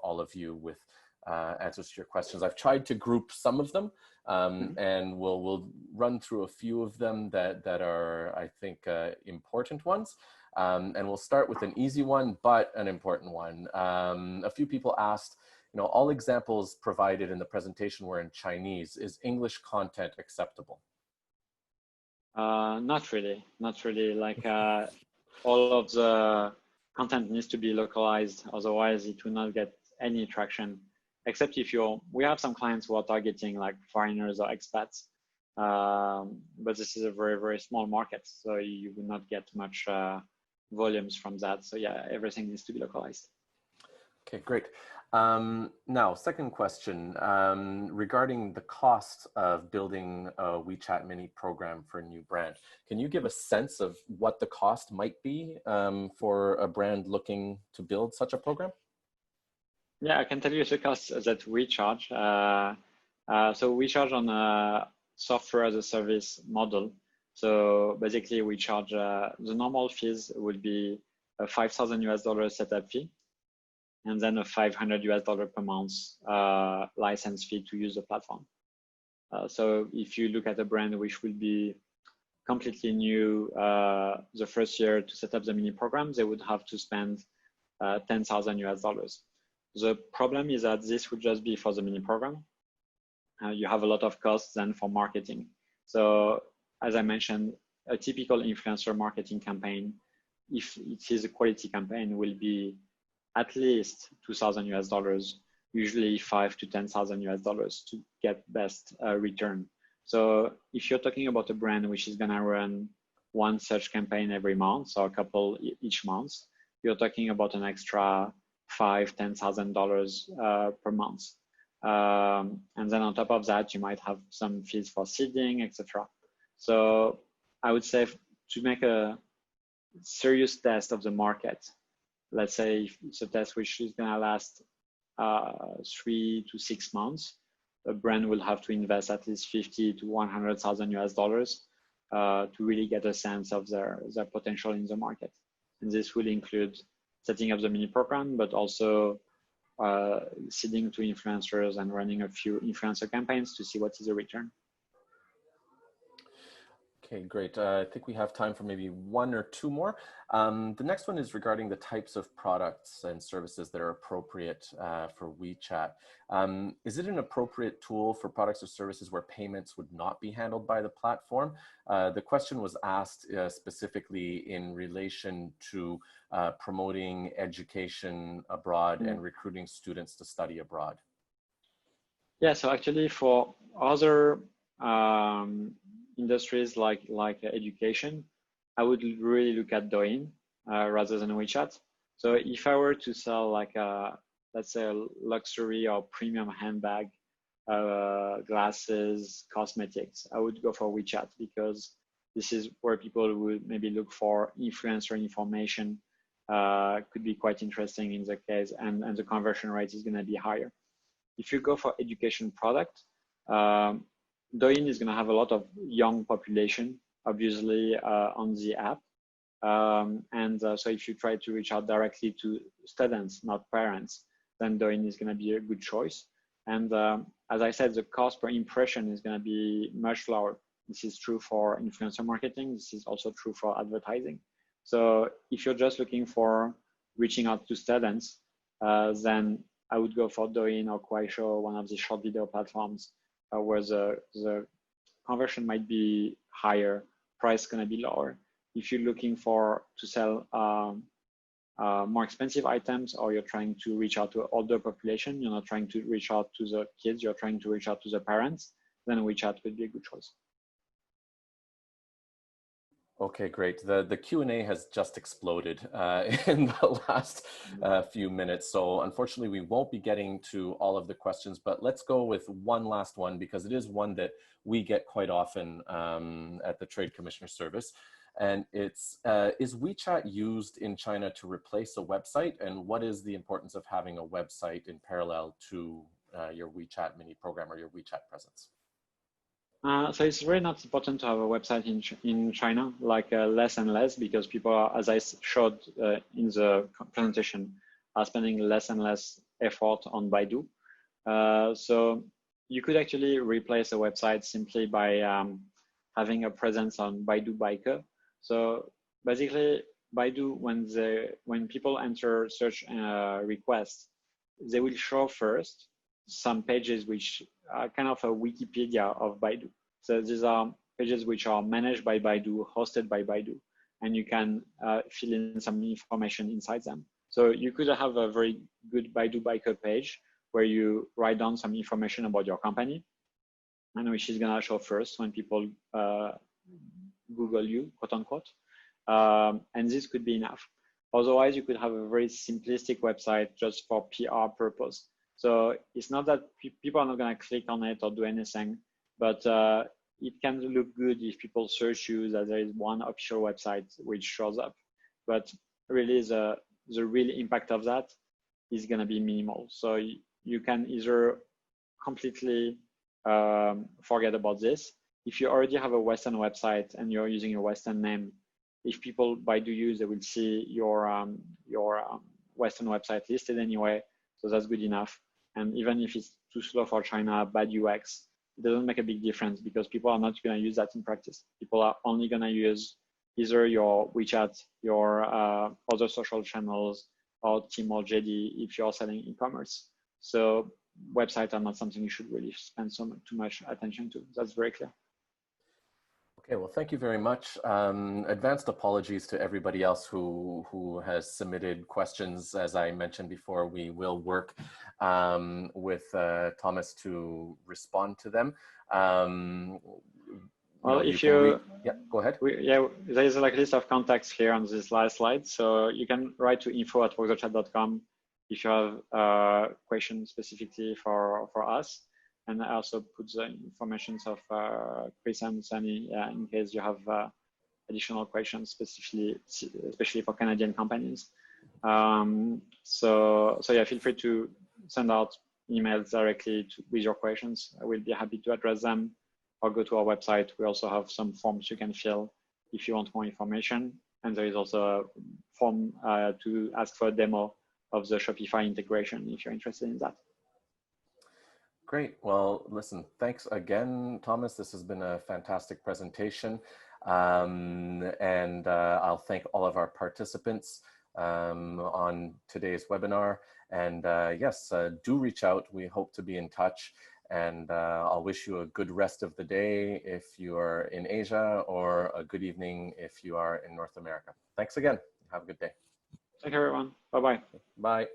all of you with answers to your questions. I've tried to group some of them, and we'll run through a few of them that are, I think, important ones. And we'll start with an easy one, but an important one. A few people asked, all examples provided in the presentation were in Chinese. Is English content acceptable? Not really. Like all of the content needs to be localized. Otherwise, it will not get any traction. Except if we have some clients who are targeting like foreigners or expats, but this is a very, very small market. So you will not get much volumes from that. So yeah, everything needs to be localized. Okay, great. Now, second question, regarding the cost of building a WeChat mini program for a new brand. Can you give a sense of what the cost might be for a brand looking to build such a program? Yeah, I can tell you the costs that we charge. So we charge on a software as a service model. So basically we charge, the normal fees would be a $5,000 setup fee, and then a $500 per month license fee to use the platform. So if you look at a brand which will be completely new the first year to set up the mini program, they would have to spend $10,000. The problem is that this would just be for the mini program. You have a lot of costs then for marketing. So as I mentioned, a typical influencer marketing campaign, if it is a quality campaign, will be at least $2,000, usually $5,000 to $10,000 to get best return. So if you're talking about a brand which is gonna run one such campaign every month, or a couple each month, you're talking about an extra $5,000 to $10,000 per month. And then on top of that, you might have some fees for seeding, etc. So I would say to make a serious test of the market, let's say it's a test which is gonna last 3 to 6 months, a brand will have to invest at least $50,000 to $100,000 to really get a sense of their potential in the market. And this will include setting up the mini program, but also seeding to influencers and running a few influencer campaigns to see what is the return. Okay, great. I think we have time for maybe one or two more. The next one is regarding the types of products and services that are appropriate for WeChat. Is it an appropriate tool for products or services where payments would not be handled by the platform? The question was asked specifically in relation to promoting education abroad and recruiting students to study abroad. Yeah, so actually for other industries like education, I would really look at Douyin rather than WeChat. So if I were to sell like let's say a luxury or premium handbag, glasses, cosmetics, I would go for WeChat because this is where people would maybe look for influencer information. Could be quite interesting in the case, and the conversion rate is going to be higher. If you go for education product, Douyin is going to have a lot of young population, obviously, on the app. So if you try to reach out directly to students, not parents, then Douyin is going to be a good choice. And as I said, the cost per impression is going to be much lower. This is true for influencer marketing. This is also true for advertising. So if you're just looking for reaching out to students, then I would go for Douyin or Kuaishou, one of the short video platforms, where the conversion might be higher, price gonna be lower. If you're looking to sell more expensive items, or you're trying to reach out to older population, you're not trying to reach out to the kids, you're trying to reach out to the parents, then WeChat would be a good choice. Okay, great. The Q&A has just exploded in the last few minutes. So unfortunately, we won't be getting to all of the questions, but let's go with one last one, because it is one that we get quite often at the Trade Commissioner Service. And it's, is WeChat used in China to replace a website? And what is the importance of having a website in parallel to your WeChat mini program or your WeChat presence? So it's really not important to have a website in China, like less and less, because people are, as I showed in the presentation, are spending less and less effort on Baidu. So you could actually replace a website simply by having a presence on Baidu Baike. So basically, Baidu, when people enter search requests, they will show first some pages which are kind of a Wikipedia of Baidu. So these are pages which are managed by Baidu, hosted by Baidu, and you can fill in some information inside them. So you could have a very good Baidu Baike page where you write down some information about your company, and which is gonna show first when people Google you, quote unquote. And this could be enough. Otherwise, you could have a very simplistic website just for PR purpose. So it's not that people are not going to click on it or do anything, but it can look good if people search you that there is one official website which shows up. But really, the real impact of that is going to be minimal. So you can either completely forget about this. If you already have a Western website and you're using your Western name, if people Baidu you, they will see your Western website listed anyway, so that's good enough. And even if it's too slow for China, bad UX, it doesn't make a big difference because people are not going to use that in practice. People are only going to use either your WeChat, your other social channels, or Tmall JD if you're selling e-commerce. So websites are not something you should really spend too much attention to. That's very clear. Okay, well, thank you very much. Advanced apologies to everybody else who has submitted questions. As I mentioned before, we will work with Thomas to respond to them. Well, yeah, go ahead. There is like a list of contacts here on this last slide. So you can write to info@workthechat.com if you have questions specifically for us. And I also put the information of Chris and Sunny in case you have additional questions, especially for Canadian companies. So yeah, feel free to send out emails directly with your questions. I will be happy to address them, or go to our website. We also have some forms you can fill if you want more information. And there is also a form to ask for a demo of the Shopify integration if you're interested in that. Great. Well, listen, thanks again, Thomas. This has been a fantastic presentation. And I'll thank all of our participants on today's webinar. And yes, do reach out. We hope to be in touch. And I'll wish you a good rest of the day if you are in Asia, or a good evening if you are in North America. Thanks again. Have a good day. Thank you, everyone. Bye-bye. Bye.